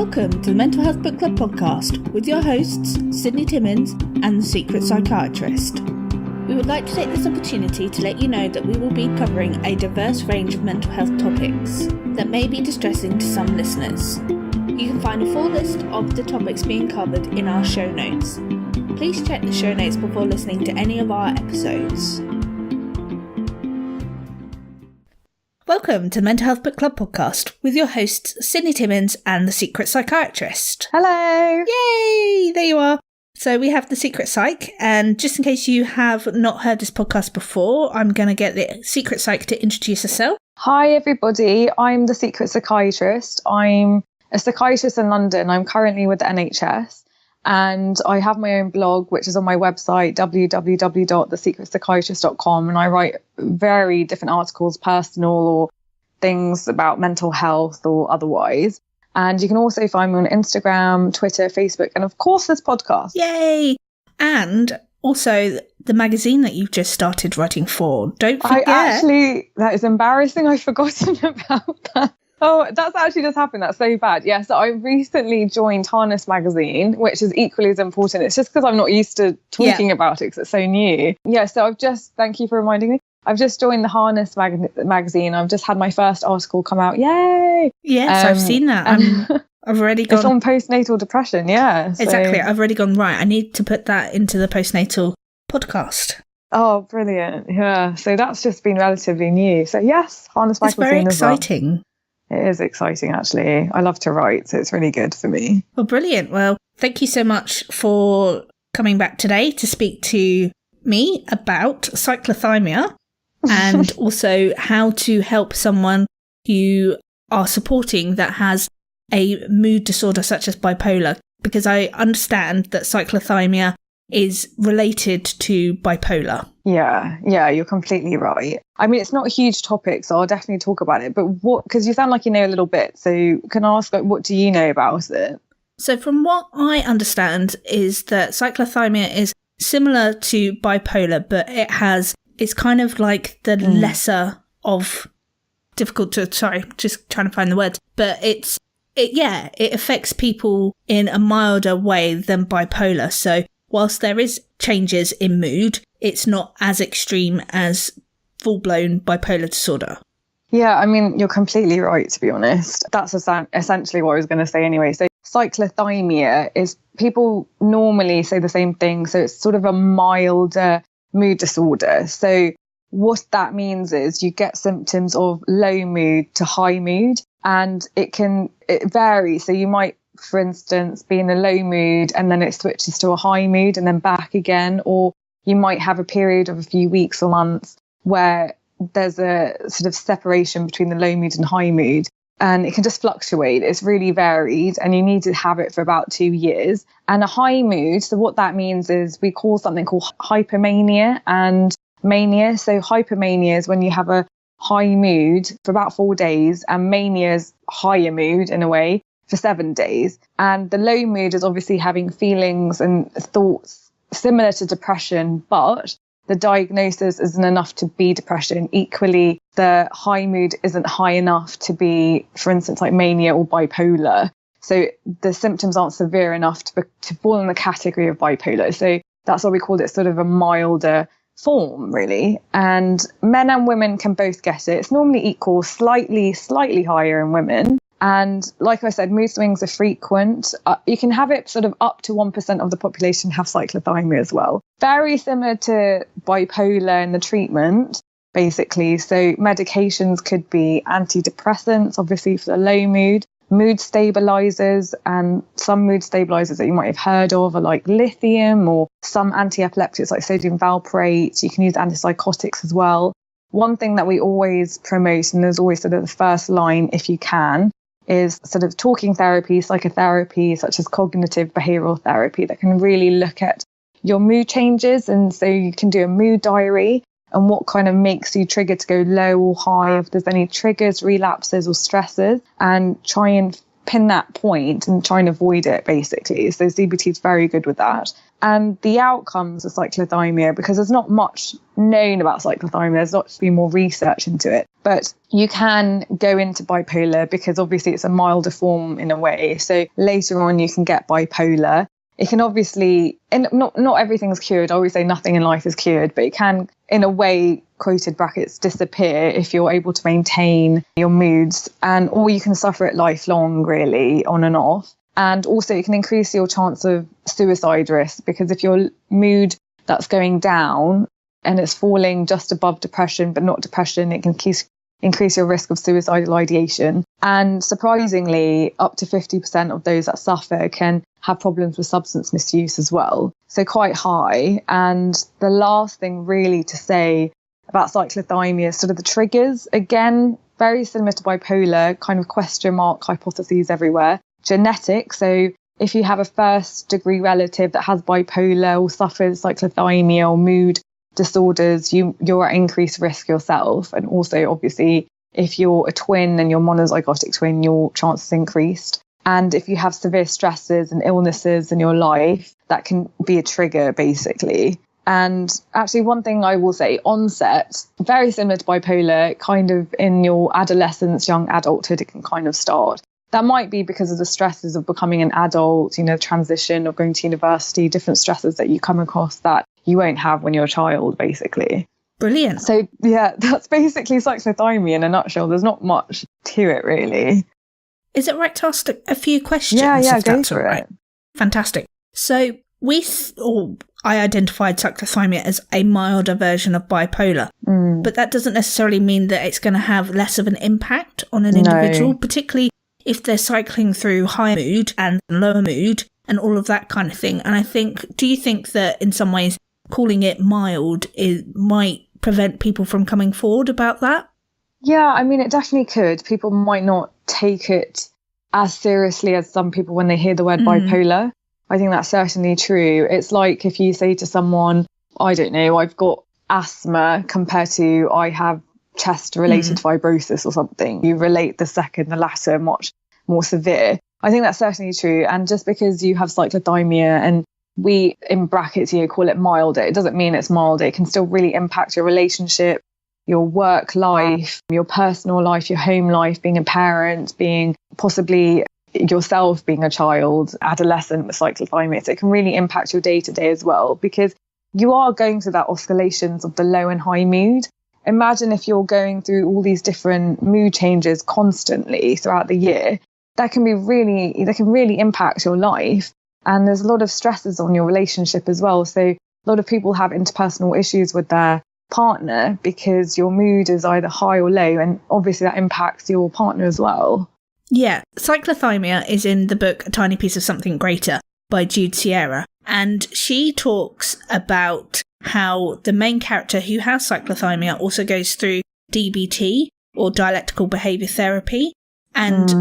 Welcome to the Mental Health Book Club podcast with your hosts, Sydney Timmins and the Secret Psychiatrist. We would like to take this opportunity to let you know that we will be covering a diverse range of mental health topics that may be distressing to some listeners. You can find a full list of the topics being covered in our show notes. Please check the show notes before listening to any of our episodes. Welcome to the Mental Health Book Club podcast with your hosts, Sydney Timmins and the Secret Psychiatrist. Hello! Yay! There you are. So we have the Secret Psych, and just in case you have not heard this podcast before, I'm going to get the Secret Psych to introduce herself. Hi everybody, I'm the Secret Psychiatrist. I'm a psychiatrist in London. I'm currently with the NHS. And I have my own blog, which is on my website, www.thesecretpsychiatrist.com. And I write very different articles, personal or things about mental health or otherwise. And you can also find me on Instagram, Twitter, Facebook, and of course this podcast. Yay! And also the magazine that you've just started writing for. Don't forget. That is embarrassing. I've forgotten about that. Oh, that's actually just happened. That's so bad. Yeah, so I recently joined Harness Magazine, which is equally as important. It's just because I'm not used to talking about it because it's so new. Yeah, so thank you for reminding me. I've just joined the Harness Magazine. I've just had my first article come out. Yay! Yes, I've seen that. I've already gone. It's on postnatal depression, yeah. So. Exactly. I've already gone, right, I need to put that into the postnatal podcast. Oh, brilliant. Yeah, so that's just been relatively new. So yes, Harness Magazine. It's very exciting. It is exciting, actually. I love to write, so it's really good for me. Well, brilliant. Well, thank you so much for coming back today to speak to me about cyclothymia and also how to help someone you are supporting that has a mood disorder such as bipolar, because I understand that cyclothymia is related to bipolar. Yeah, you're completely right. I mean, it's not a huge topic, so I'll definitely talk about it. But because you sound like you know a little bit, so can I ask, what do you know about it? So from what I understand is that cyclothymia is similar to bipolar, but it's kind of like the lesser of just trying to find the words, but it affects people in a milder way than bipolar. So whilst there is changes in mood, it's not as extreme as full-blown bipolar disorder. Yeah, I mean, you're completely right, to be honest. That's essentially what I was going to say anyway. So cyclothymia is, people normally say the same thing. So it's sort of a milder mood disorder. So what that means is you get symptoms of low mood to high mood, and it varies. So you might, for instance, be in a low mood and then it switches to a high mood and then back again, or you might have a period of a few weeks or months where there's a sort of separation between the low mood and high mood, and it can just fluctuate. It's really varied, and you need to have it for about 2 years. And a high mood, so what that means is we call something called hypomania and mania. So hypomania is when you have a high mood for about 4 days, and mania is higher mood in a way for 7 days. And the low mood is obviously having feelings and thoughts similar to depression, but the diagnosis isn't enough to be depression. Equally, the high mood isn't high enough to be, for instance, like mania or bipolar. So the symptoms aren't severe enough to fall in the category of bipolar. So that's why we called it sort of a milder form, really. And men and women can both get it. It's normally equal, slightly higher in women. And like I said, mood swings are frequent. You can have it sort of up to 1% of the population have cyclothymia as well. Very similar to bipolar in the treatment, basically. So medications could be antidepressants, obviously for the low mood stabilizers, and some mood stabilizers that you might have heard of are like lithium, or some anti-epileptics like sodium valproate. You can use antipsychotics as well. One thing that we always promote, and there's always sort of the first line if you can, is sort of talking therapy, psychotherapy, such as cognitive behavioral therapy, that can really look at your mood changes. And so you can do a mood diary and what kind of makes you trigger to go low or high, if there's any triggers, relapses or stresses, and try and pin that point and try and avoid it, basically. So CBT is very good with that. And the outcomes of cyclothymia, because there's not much known about cyclothymia, there's not to be more research into it. But you can go into bipolar because obviously it's a milder form in a way. So later on you can get bipolar. It can obviously, and not everything's cured. I always say nothing in life is cured, but it can, in a way, quoted brackets, disappear if you're able to maintain your moods. Or you can suffer it lifelong, really, on and off. And also it can increase your chance of suicide risk, because if your mood that's going down and it's falling just above depression, but not depression, it can increase your risk of suicidal ideation. And surprisingly, up to 50% of those that suffer can have problems with substance misuse as well. So quite high. And the last thing really to say about cyclothymia is sort of the triggers. Again, very similar to bipolar, kind of question mark hypotheses everywhere. Genetic. So if you have a first degree relative that has bipolar or suffers cyclothymia or mood disorders, you're at increased risk yourself. And also, obviously, if you're a twin and you're monozygotic twin, your chances increased. And if you have severe stresses and illnesses in your life, that can be a trigger, basically. And actually, one thing I will say, onset, very similar to bipolar, kind of in your adolescence, young adulthood, it can kind of start. That might be because of the stresses of becoming an adult, transition of going to university, different stresses that you come across that you won't have when you're a child, basically. Brilliant. So, yeah, that's basically cyclothymia in a nutshell. There's not much to it, really. Is it right to ask a few questions? Yeah, if go that's for all right? it. Fantastic. So I identified cyclothymia as a milder version of bipolar, but that doesn't necessarily mean that it's going to have less of an impact on an individual, particularly if they're cycling through high mood and lower mood and all of that kind of thing. And I think, do you think that in some ways calling it mild might prevent people from coming forward about that? Yeah, I mean, it definitely could. People might not take it as seriously as some people when they hear the word bipolar. I think that's certainly true. It's like if you say to someone, I don't know, I've got asthma compared to I have chest-related fibrosis or something. You relate the latter, much more severe. I think that's certainly true. And just because you have cyclothymia and we, in brackets, call it milder, it doesn't mean it's milder. It can still really impact your relationship, your work life, your personal life, your home life, being a parent, being possibly yourself being a child, adolescent with cyclothymia. So it can really impact your day-to-day as well, because you are going through that oscillations of the low and high mood. Imagine if you're going through all these different mood changes constantly throughout the year, that can really impact your life. And there's a lot of stresses on your relationship as well. So a lot of people have interpersonal issues with their partner because your mood is either high or low. And obviously that impacts your partner as well. Yeah. Cyclothymia is in the book A Tiny Piece of Something Greater by Jude Sierra. And she talks about how the main character who has cyclothymia also goes through DBT, or dialectical behaviour therapy. And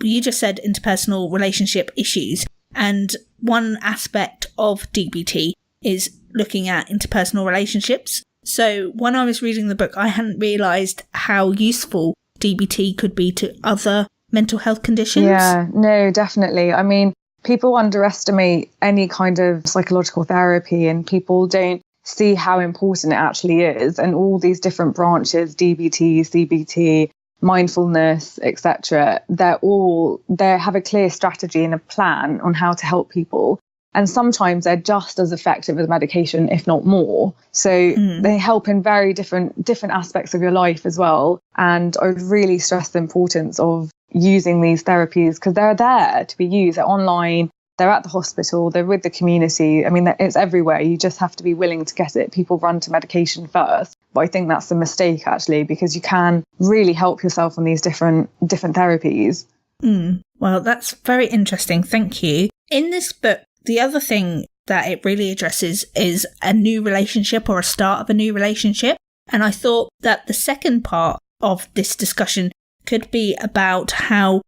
you just said interpersonal relationship issues. And one aspect of DBT is looking at interpersonal relationships. So when I was reading the book, I hadn't realised how useful DBT could be to other mental health conditions. Yeah, no, definitely. I mean, people underestimate any kind of psychological therapy and people don't see how important it actually is. And all these different branches, DBT, CBT, mindfulness, etc., they have a clear strategy and a plan on how to help people. And sometimes they're just as effective as medication, if not more. So they help in very different aspects of your life as well. And I would really stress the importance of using these therapies because they're there to be used. They're online, they're at the hospital, they're with the community. I mean, it's everywhere. You just have to be willing to get it. People run to medication first. But I think that's a mistake, actually, because you can really help yourself on these different therapies. Well, that's very interesting. Thank you. In this book, the other thing that it really addresses is a new relationship or a start of a new relationship. And I thought that the second part of this discussion could be about how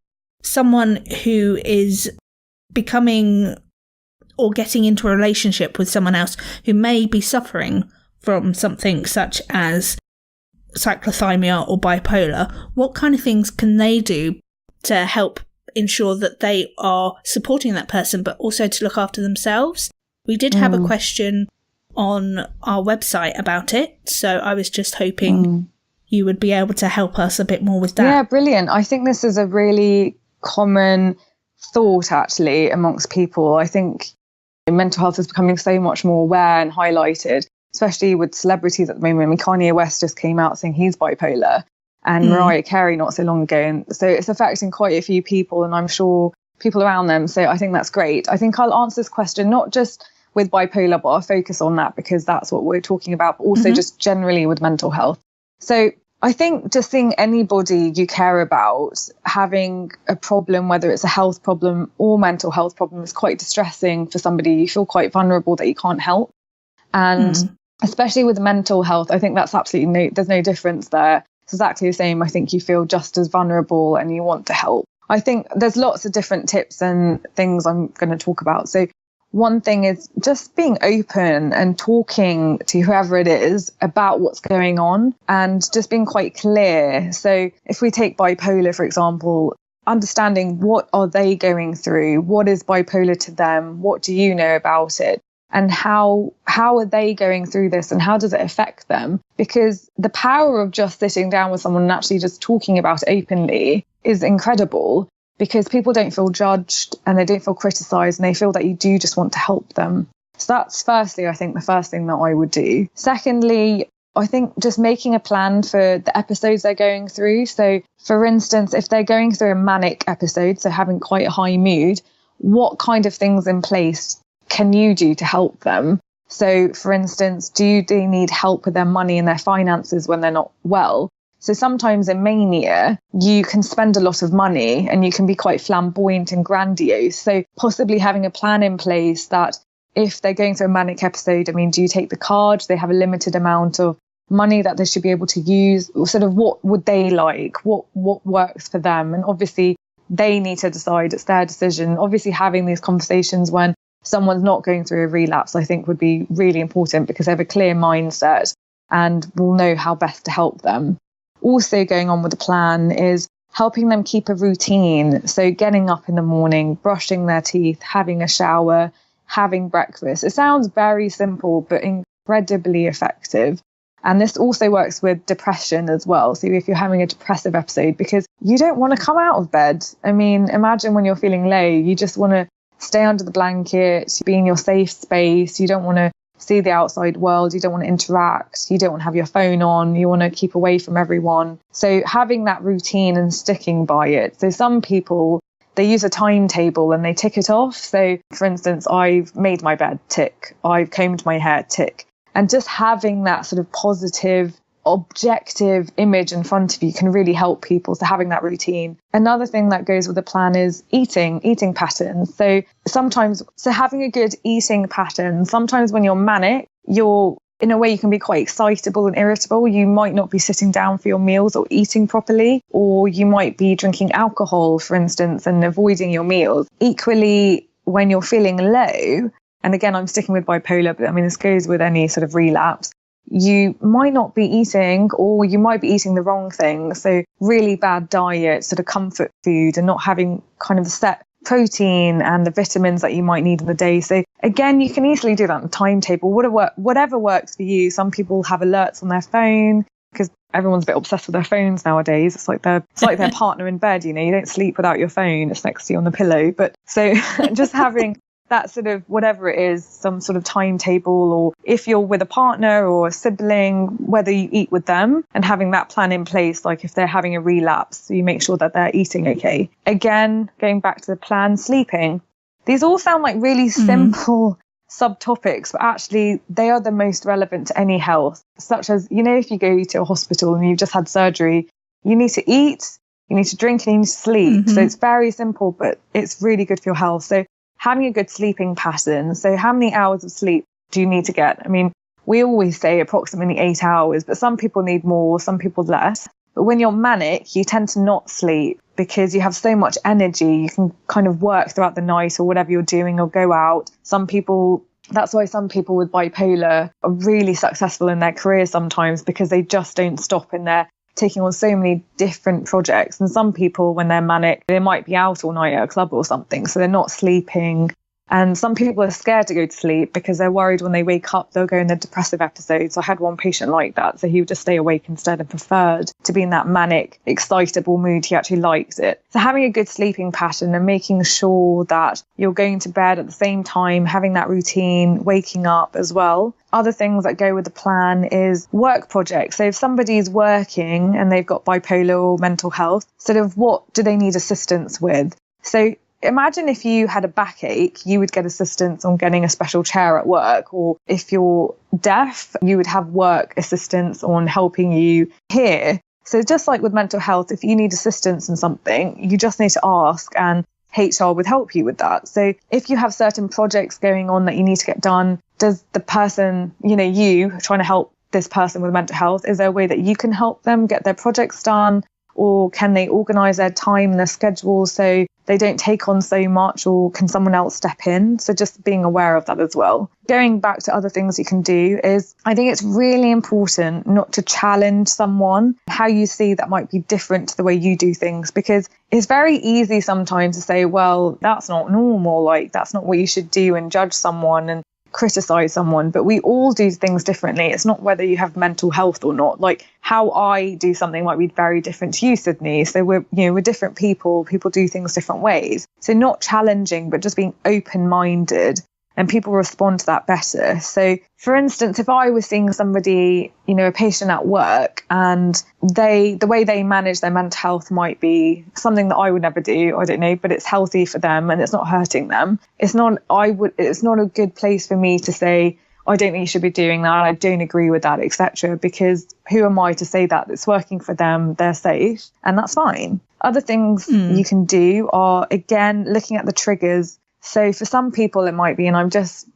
someone who is becoming or getting into a relationship with someone else who may be suffering from something such as cyclothymia or bipolar, what kind of things can they do to help ensure that they are supporting that person, but also to look after themselves? We did have a question on our website about it, so I was just hoping you would be able to help us a bit more with that. Yeah, brilliant. I think this is a really common thought, actually, amongst people. I think mental health is becoming so much more aware and highlighted, especially with celebrities at the moment. I mean, Kanye West just came out saying he's bipolar, and Mariah Carey not so long ago. And so it's affecting quite a few people, and I'm sure people around them. So I think that's great. I think I'll answer this question not just with bipolar, but I'll focus on that because that's what we're talking about, but also just generally with mental health. So I think just seeing anybody you care about having a problem, whether it's a health problem or mental health problem, is quite distressing for somebody. You feel quite vulnerable that you can't help. And especially with mental health, I think that's absolutely there's no difference there. It's exactly the same. I think you feel just as vulnerable and you want to help. I think there's lots of different tips and things I'm going to talk about. So one thing is just being open and talking to whoever it is about what's going on and just being quite clear. So if we take bipolar, for example, understanding what are they going through? What is bipolar to them? What do you know about it? And how are they going through this and how does it affect them? Because the power of just sitting down with someone and actually just talking about it openly is incredible, because people don't feel judged and they don't feel criticised and they feel that you do just want to help them. So that's firstly, I think, the first thing that I would do. Secondly, I think just making a plan for the episodes they're going through. So for instance, if they're going through a manic episode, so having quite a high mood, what kind of things in place can you do to help them? So for instance, do they need help with their money and their finances when they're not well? So sometimes in mania, you can spend a lot of money and you can be quite flamboyant and grandiose. So possibly having a plan in place that if they're going through a manic episode, I mean, do you take the card? Do they have a limited amount of money that they should be able to use? Or sort of what would they like? What works for them? And obviously they need to decide. It's their decision. Obviously having these conversations when someone's not going through a relapse, I think would be really important because they have a clear mindset and will know how best to help them. Also going on with the plan is helping them keep a routine. So getting up in the morning, brushing their teeth, having a shower, having breakfast. It sounds very simple, but incredibly effective. And this also works with depression as well. So if you're having a depressive episode, because you don't want to come out of bed. I mean, imagine when you're feeling low, you just want to stay under the blanket, be in your safe space. You don't want to see the outside world. You don't want to interact. You don't want to have your phone on. You want to keep away from everyone. So having that routine and sticking by it. So some people, they use a timetable and they tick it off. So for instance, I've made my bed, tick. I've combed my hair, tick. And just having that sort of positive, objective image in front of you can really help people. So having that routine. Another thing that goes with the plan is eating patterns. So having a good eating pattern. Sometimes when you're manic, in a way you can be quite excitable and irritable. You might not be sitting down for your meals or eating properly, or you might be drinking alcohol, for instance, and avoiding your meals. Equally, when you're feeling low, and again, I'm sticking with bipolar, but I mean, this goes with any sort of relapse, you might not be eating, or you might be eating the wrong thing. So really bad diet, sort of comfort food, and not having kind of the set protein and the vitamins that you might need in the day. So again, you can easily do that on a timetable, whatever works for you. Some people have alerts on their phone because everyone's a bit obsessed with their phones nowadays. It's like their partner in bed, you don't sleep without your phone. It's next to you on the pillow. But so just having that sort of whatever it is, some sort of timetable, or if you're with a partner or a sibling, whether you eat with them and having that plan in place, like if they're having a relapse, so you make sure that they're eating okay. Again, going back to the plan, sleeping. These all sound like really simple subtopics, but actually they are the most relevant to any health, such as, if you go to a hospital and you've just had surgery, you need to eat, you need to drink, and you need to sleep. So it's very simple, but it's really good for your health. So having a good sleeping pattern. So how many hours of sleep do you need to get? I mean, we always say approximately 8 hours, but some people need more, some people less. But when you're manic, you tend to not sleep because you have so much energy. You can kind of work throughout the night or whatever you're doing, or go out. That's why some people with bipolar are really successful in their careers sometimes, because they just don't stop and they're taking on so many different projects. And some people, when they're manic, they might be out all night at a club or something, so they're not sleeping. And some people are scared to go to sleep because they're worried when they wake up, they'll go in a depressive episode. So I had one patient like that. So he would just stay awake instead and preferred to be in that manic, excitable mood. He actually liked it. So having a good sleeping pattern and making sure that you're going to bed at the same time, having that routine, waking up as well. Other things that go with the plan is work projects. So if somebody's working and they've got bipolar or mental health, sort of what do they need assistance with? So imagine if you had a backache, you would get assistance on getting a special chair at work. Or if you're deaf, you would have work assistance on helping you hear. So just like with mental health, if you need assistance in something, you just need to ask and HR would help you with that. So if you have certain projects going on that you need to get done, does the person, you trying to help this person with mental health, is there a way that you can help them get their projects done? Or can they organise their time and their schedule so they don't take on so much, or can someone else step in? So just being aware of that as well. Going back to other things you can do is, I think it's really important not to challenge someone, how you see that might be different to the way you do things, because it's very easy sometimes to say, well, that's not normal, like that's not what you should do, and judge someone and criticize someone. But we all do things differently. It's not whether you have mental health or not. Like how I do something might be very different to you, Sydney. So we're different people do things different ways. So not challenging, but just being open-minded, and people respond to that better. So for instance, if I was seeing somebody, a patient at work, and the way they manage their mental health might be something that I would never do, I don't know, but it's healthy for them and it's not hurting them. It's not a good place for me to say, I don't think you should be doing that, I don't agree with that, etc. Because who am I to say that? It's working for them, they're safe, and that's fine. Other things you can do are, again, looking at the triggers. So for some people it might be, and I'm just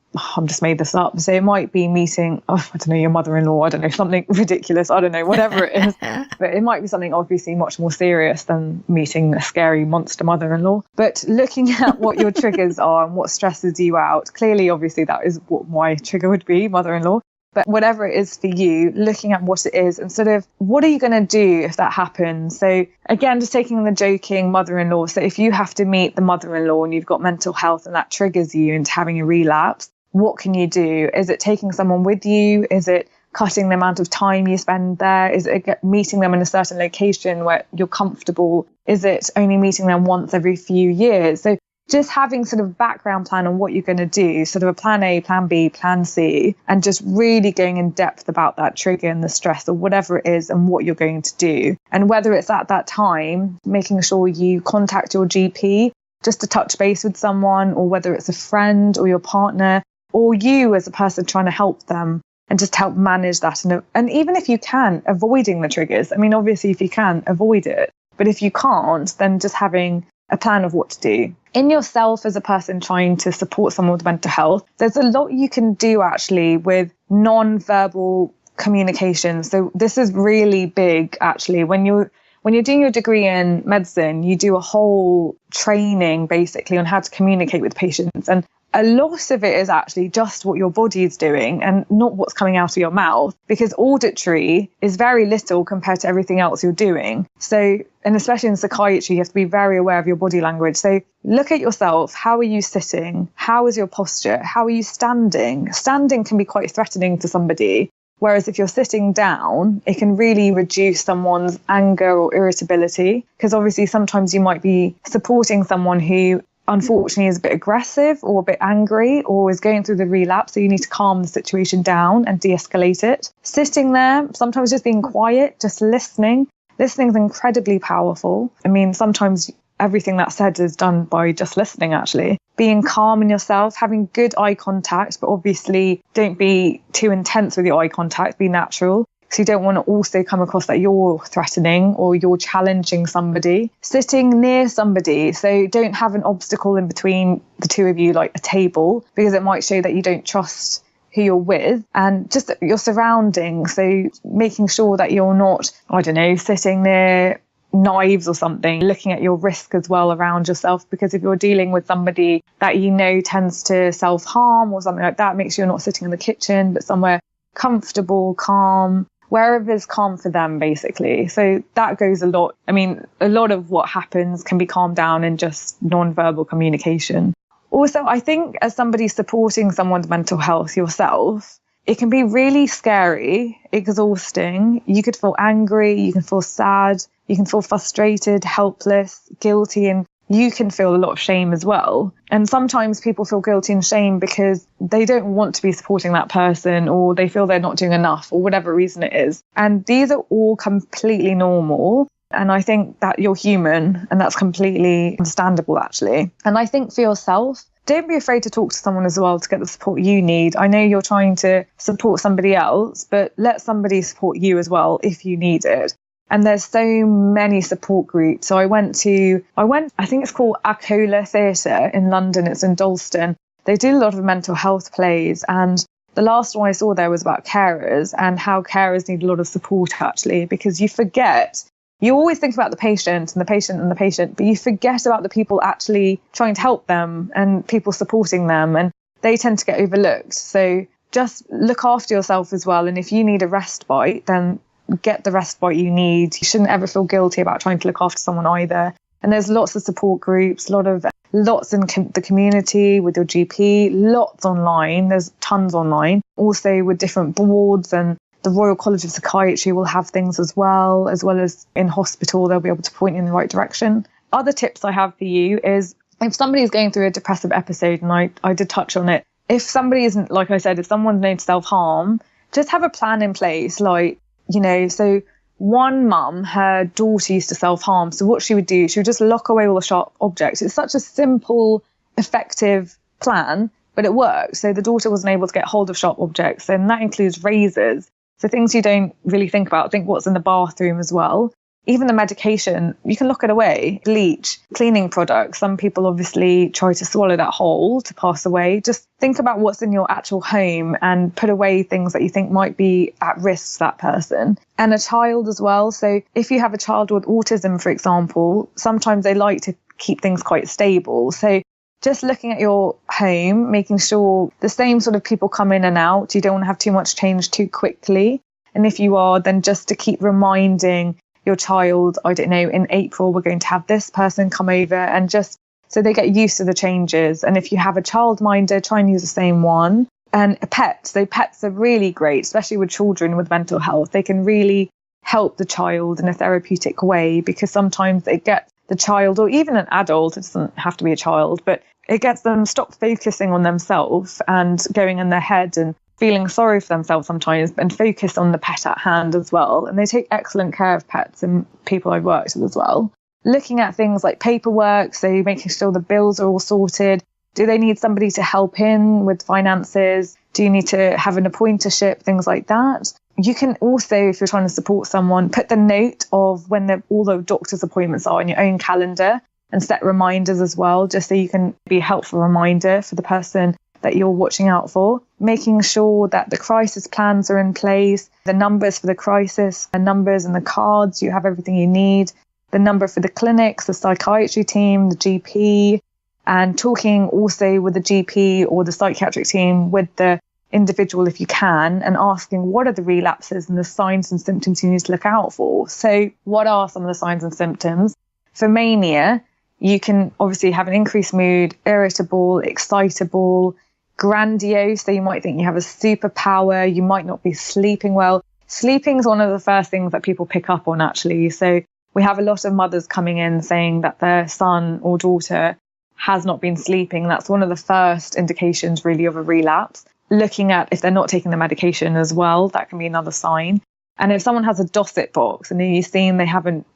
made this up. So it might be meeting, I don't know, your mother-in-law, I don't know, something ridiculous, I don't know, whatever it is. But it might be something obviously much more serious than meeting a scary monster mother-in-law. But looking at what your triggers are and what stresses you out, clearly, obviously, that is what my trigger would be, mother-in-law. But whatever it is for you, looking at what it is and sort of what are you going to do if that happens? So again, just taking the joking mother-in-law. So if you have to meet the mother-in-law and you've got mental health and that triggers you into having a relapse, what can you do? Is it taking someone with you? Is it cutting the amount of time you spend there? Is it meeting them in a certain location where you're comfortable? Is it only meeting them once every few years? So just having sort of background plan on what you're going to do, sort of a plan A, plan B, plan C, and just really going in depth about that trigger and the stress or whatever it is and what you're going to do. And whether it's at that time, making sure you contact your GP just to touch base with someone, or whether it's a friend or your partner or you as a person trying to help them and just help manage that. And even if you can, avoiding the triggers. I mean, obviously, if you can, avoid it. But if you can't, then just having a plan of what to do. In yourself as a person trying to support someone with mental health, there's a lot you can do actually with non-verbal communication. So this is really big actually. When you're doing your degree in medicine, you do a whole training basically on how to communicate with patients. And a lot of it is actually just what your body is doing and not what's coming out of your mouth, because auditory is very little compared to everything else you're doing. So, and especially in psychiatry, you have to be very aware of your body language. So look at yourself. How are you sitting? How is your posture? How are you standing? Standing can be quite threatening to somebody. Whereas if you're sitting down, it can really reduce someone's anger or irritability, because obviously sometimes you might be supporting someone who unfortunately is a bit aggressive or a bit angry or is going through the relapse. So you need to calm the situation down and de-escalate it. Sitting there, sometimes just being quiet, just listening. Listening is incredibly powerful. I mean, sometimes everything that's said is done by just listening, actually. Being calm in yourself, having good eye contact, but obviously don't be too intense with your eye contact, be natural. So you don't want to also come across that you're threatening or you're challenging somebody. Sitting near somebody, so don't have an obstacle in between the two of you, like a table, because it might show that you don't trust who you're with, and just your surroundings. So making sure that you're not, I don't know, sitting near knives or something, looking at your risk as well around yourself, because if you're dealing with somebody that you know tends to self-harm or something like that, make sure you're not sitting in the kitchen, but somewhere comfortable, calm, wherever is calm for them, basically. So that goes a lot. I mean, a lot of what happens can be calmed down in just non-verbal communication. Also, I think as somebody supporting someone's mental health yourself, it can be really scary, exhausting. You could feel angry, you can feel sad, you can feel frustrated, helpless, guilty, and you can feel a lot of shame as well. And sometimes people feel guilty and shame because they don't want to be supporting that person, or they feel they're not doing enough, or whatever reason it is. And these are all completely normal. And I think that you're human, and that's completely understandable, actually. And I think for yourself, don't be afraid to talk to someone as well to get the support you need. I know you're trying to support somebody else, but let somebody support you as well if you need it. And there's so many support groups. So I went, I think it's called Acola Theatre in London. It's in Dalston. They do a lot of mental health plays. And the last one I saw there was about carers and how carers need a lot of support, actually, because you always think about the patient and the patient and the patient, but you forget about the people actually trying to help them and people supporting them, and they tend to get overlooked. So just look after yourself as well. And if you need a respite, then get the respite you need. You shouldn't ever feel guilty about trying to look after someone either. And there's lots of support groups, lots in the community with your GP, lots online. There's tons online. Also with different boards, and the Royal College of Psychiatry will have things as well as in hospital, they'll be able to point you in the right direction. Other tips I have for you is if somebody's going through a depressive episode, and I did touch on it, if somebody isn't, like I said, if someone's known to self-harm, just have a plan in place. So one mum, her daughter used to self-harm. So what she would do, she would just lock away all the sharp objects. It's such a simple, effective plan, but it works. So the daughter wasn't able to get hold of sharp objects, and that includes razors. So things you don't really think about. Think what's in the bathroom as well. Even the medication, you can lock it away. Bleach, cleaning products. Some people obviously try to swallow that whole to pass away. Just think about what's in your actual home and put away things that you think might be at risk to that person. And a child as well. So if you have a child with autism, for example, sometimes they like to keep things quite stable. So just looking at your home, making sure the same sort of people come in and out. You don't want to have too much change too quickly. And if you are, then just to keep reminding your child, I don't know, in April, we're going to have this person come over, and just so they get used to the changes. And if you have a childminder, try and use the same one. And a pet. So pets are really great, especially with children with mental health. They can really help the child in a therapeutic way, because sometimes it gets the child, or even an adult, it doesn't have to be a child, but it gets them stop focusing on themselves and going in their head and feeling sorry for themselves sometimes, and focus on the pet at hand as well. And they take excellent care of pets and people I've worked with as well. Looking at things like paperwork, so making sure the bills are all sorted. Do they need somebody to help in with finances? Do you need to have an appointership? Things like that. You can also, if you're trying to support someone, put the note of when all the doctor's appointments are in your own calendar, and set reminders as well, just so you can be a helpful reminder for the person that you're watching out for. Making sure that the crisis plans are in place, the numbers for the crisis, the numbers and the cards, you have everything you need, the number for the clinics, the psychiatry team, the GP, and talking also with the GP or the psychiatric team with the individual if you can, and asking what are the relapses and the signs and symptoms you need to look out for. So what are some of the signs and symptoms? For mania, you can obviously have an increased mood, irritable, excitable, grandiose. So you might think you have a superpower. You might not be sleeping well. Sleeping is one of the first things that people pick up on, actually. So we have a lot of mothers coming in saying that their son or daughter has not been sleeping. That's one of the first indications really of a relapse. Looking at if they're not taking the medication as well, that can be another sign. And if someone has a Dosset box and you've seen they haven't,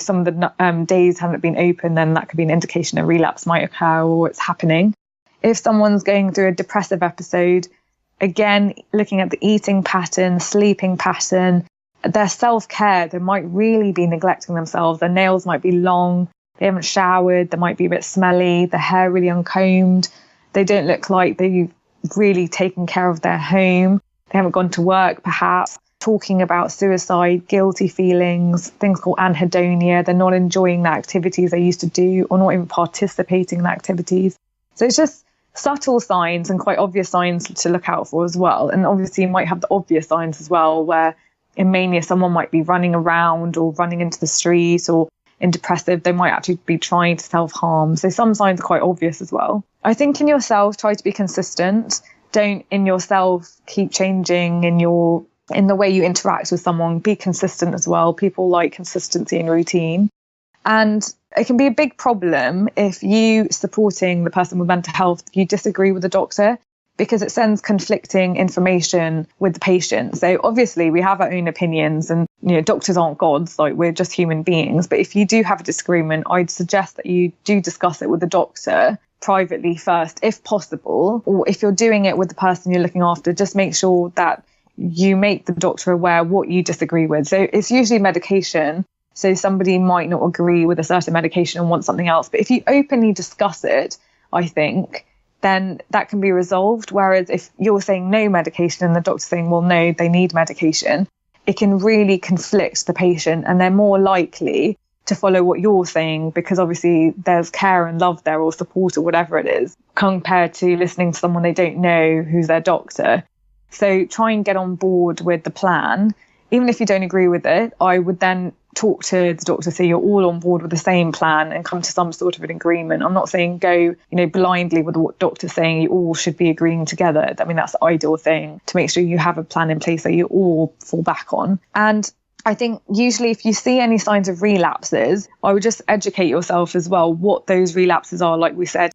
some of the days haven't been open, then that could be an indication a relapse might occur or it's happening. If someone's going through a depressive episode, again, looking at the eating pattern, sleeping pattern, their self-care, they might really be neglecting themselves. Their nails might be long, they haven't showered, they might be a bit smelly, the hair really uncombed, they don't look like they've really taken care of their home, they haven't gone to work perhaps. Talking about suicide, guilty feelings, things called anhedonia. They're not enjoying the activities they used to do, or not even participating in the activities. So it's just subtle signs and quite obvious signs to look out for as well. And obviously you might have the obvious signs as well, where in mania someone might be running around or running into the street or in depressive, they might actually be trying to self-harm. So some signs are quite obvious as well. I think in yourself, try to be consistent. Don't in yourself keep changing in the way you interact with someone. Be consistent as well. People like consistency and routine. And it can be a big problem if you supporting the person with mental health, you disagree with the doctor, because it sends conflicting information with the patient. So obviously we have our own opinions, and doctors aren't gods, like we're just human beings. But if you do have a disagreement, I'd suggest that you do discuss it with the doctor privately first, if possible. Or if you're doing it with the person you're looking after, just make sure that you make the doctor aware what you disagree with. So it's usually medication. So somebody might not agree with a certain medication and want something else. But if you openly discuss it, I think, then that can be resolved. Whereas if you're saying no medication and the doctor's saying, well, no, they need medication, it can really conflict the patient, and they're more likely to follow what you're saying, because obviously there's care and love there, or support, or whatever it is, compared to listening to someone they don't know who's their doctor. So try and get on board with the plan. Even if you don't agree with it, I would then talk to the doctor, so you're all on board with the same plan and come to some sort of an agreement. I'm not saying go, blindly with what doctor's saying. You all should be agreeing together. I mean, that's the ideal thing, to make sure you have a plan in place that you all fall back on. And I think usually if you see any signs of relapses, I would just educate yourself as well what those relapses are. Like we said,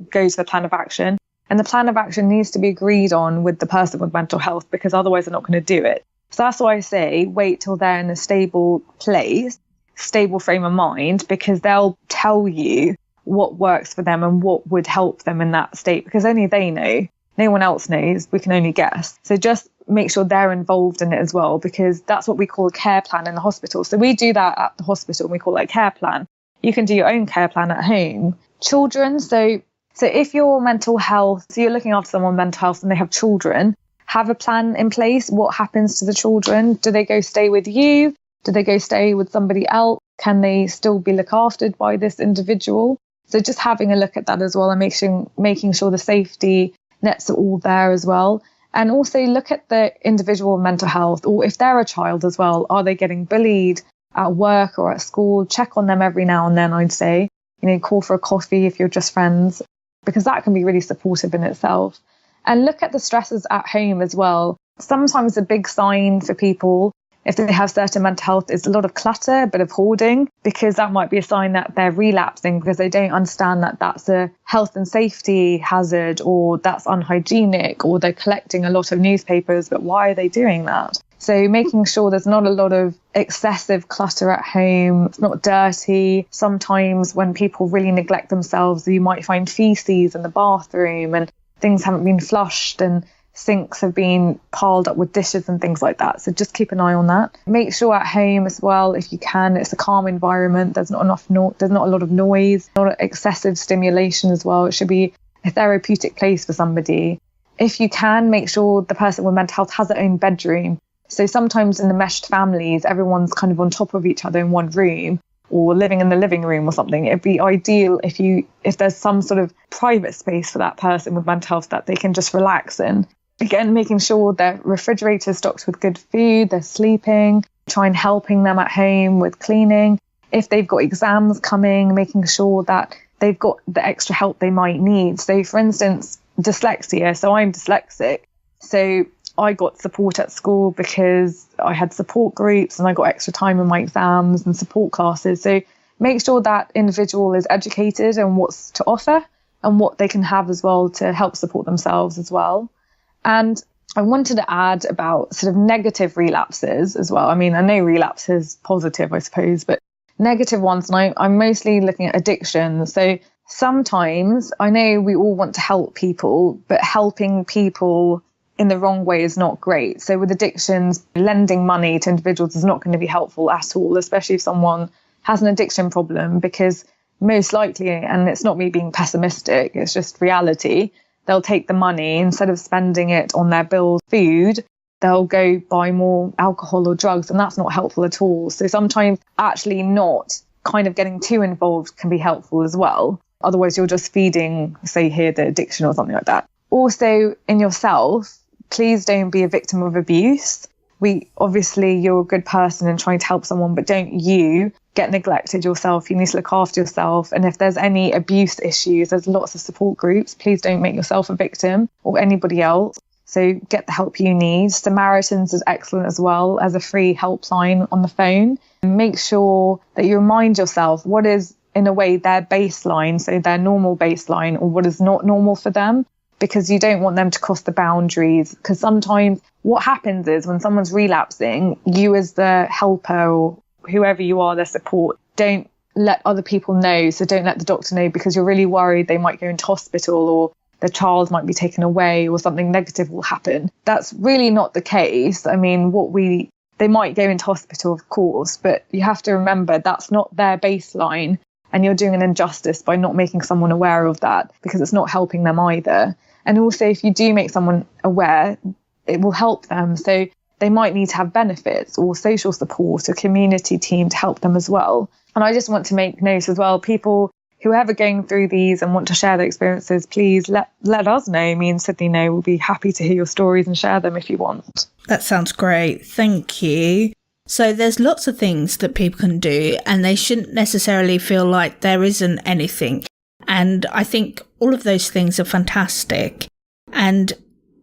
go to the plan of action. And the plan of action needs to be agreed on with the person with mental health, because otherwise they're not going to do it. So that's why I say wait till they're in a stable place, stable frame of mind, because they'll tell you what works for them and what would help them in that state, because only they know. No one else knows. We can only guess. So just make sure they're involved in it as well, because that's what we call a care plan in the hospital. So we do that at the hospital, and we call it a care plan. You can do your own care plan at home. Children, so if your mental health, so you're looking after someone with mental health and they have children, have a plan in place. What happens to the children? Do they go stay with you? Do they go stay with somebody else? Can they still be looked after by this individual? So just having a look at that as well, and making sure the safety nets are all there as well. And also look at the individual mental health, or if they're a child as well, are they getting bullied at work or at school? Check on them every now and then, I'd say. Call for a coffee if you're just friends, because that can be really supportive in itself. And look at the stresses at home as well. Sometimes a big sign for people, if they have certain mental health, is a lot of clutter, a bit of hoarding, because that might be a sign that they're relapsing, because they don't understand that that's a health and safety hazard, or that's unhygienic, or they're collecting a lot of newspapers, but why are they doing that? So making sure there's not a lot of excessive clutter at home, it's not dirty. Sometimes when people really neglect themselves, you might find feces in the bathroom, and things haven't been flushed, and sinks have been piled up with dishes and things like that. So just keep an eye on that. Make sure at home as well, if you can, it's a calm environment. There's not a lot of noise, not excessive stimulation as well. It should be a therapeutic place for somebody. If you can, make sure the person with mental health has their own bedroom. So sometimes in the meshed families, everyone's kind of on top of each other in one room, or living in the living room or something. It'd be ideal if there's some sort of private space for that person with mental health that they can just relax in. Again, making sure their refrigerator is stocked with good food, they're sleeping, try and helping them at home with cleaning. If they've got exams coming, making sure that they've got the extra help they might need. So for instance, dyslexia. So I'm dyslexic. So I got support at school because I had support groups, and I got extra time in my exams and support classes. So make sure that individual is educated on what's to offer and what they can have as well to help support themselves as well. And I wanted to add about sort of negative relapses as well. I mean, I know relapse is positive, I suppose, but negative ones, and I'm mostly looking at addiction. So sometimes I know we all want to help people, but helping people in the wrong way is not great. So with addictions, lending money to individuals is not going to be helpful at all, especially if someone has an addiction problem, because most likely, and it's not me being pessimistic, it's just reality, they'll take the money, instead of spending it on their bills, food, they'll go buy more alcohol or drugs, and that's not helpful at all. So sometimes actually not kind of getting too involved can be helpful as well. Otherwise you're just feeding, say here, the addiction or something like that. Also in yourself, please don't be a victim of abuse. you're a good person and trying to help someone, but don't you get neglected yourself. You need to look after yourself. And if there's any abuse issues, there's lots of support groups. Please don't make yourself a victim or anybody else. So get the help you need. Samaritans is excellent as well as a free helpline on the phone. And make sure that you remind yourself what is, in a way, their baseline, so their normal baseline, or what is not normal for them, because you don't want them to cross the boundaries. Because sometimes what happens is when someone's relapsing, you as the helper or whoever you are, their support, don't let other people know. So don't let the doctor know, because you're really worried they might go into hospital or their child might be taken away or something negative will happen. That's really not the case. I mean, they might go into hospital, of course, but you have to remember that's not their baseline, and you're doing an injustice by not making someone aware of that, because it's not helping them either. And also, if you do make someone aware, it will help them. So they might need to have benefits or social support, a community team to help them as well. And I just want to make note as well, people whoever going through these and want to share their experiences, please let us know. Me and Sydney know. We'll be happy to hear your stories and share them if you want. That sounds great. Thank you. So there's lots of things that people can do, and they shouldn't necessarily feel like there isn't anything. And I think all of those things are fantastic. And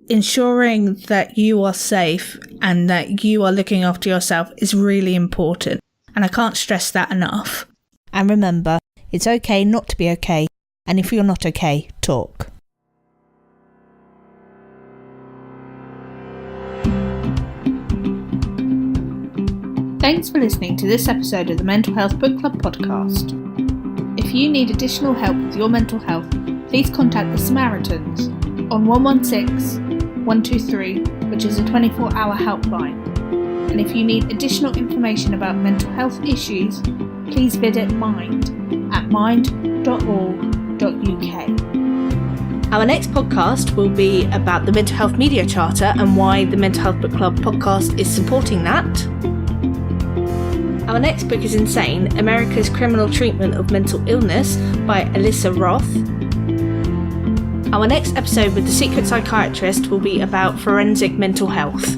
ensuring that you are safe and that you are looking after yourself is really important. And I can't stress that enough. And remember, it's okay not to be okay. And if you're not okay, talk. Thanks for listening to this episode of the Mental Health Book Club podcast. If you need additional help with your mental health, please contact the Samaritans on 116 123, which is a 24-hour helpline. And if you need additional information about mental health issues, please visit Mind at mind.org.uk. Our next podcast will be about the Mental Health Media Charter and why the Mental Health Book Club podcast is supporting that. Our next book is Insane, America's Criminal Treatment of Mental Illness by Alyssa Roth. Our next episode with the Secret Psychiatrist will be about forensic mental health.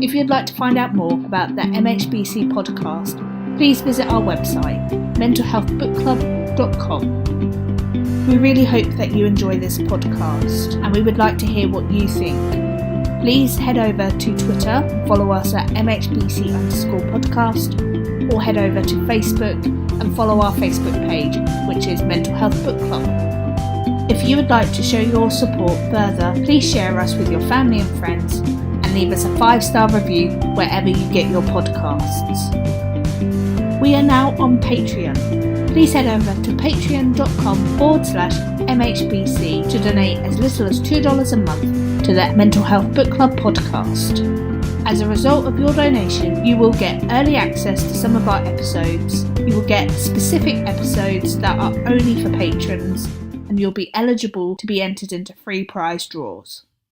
If you'd like to find out more about the MHBC podcast, please visit our website, mentalhealthbookclub.com. We really hope that you enjoy this podcast, and we would like to hear what you think. Please head over to Twitter, follow us at MHBC_podcast, or head over to Facebook and follow our Facebook page, which is Mental Health Book Club. If you would like to show your support further, please share us with your family and friends, and leave us a 5-star review wherever you get your podcasts. We are now on Patreon. Please head over to patreon.com/MHBC to donate as little as $2 a month to the Mental Health Book Club podcast. As a result of your donation, you will get early access to some of our episodes, you will get specific episodes that are only for patrons, and you'll be eligible to be entered into free prize draws.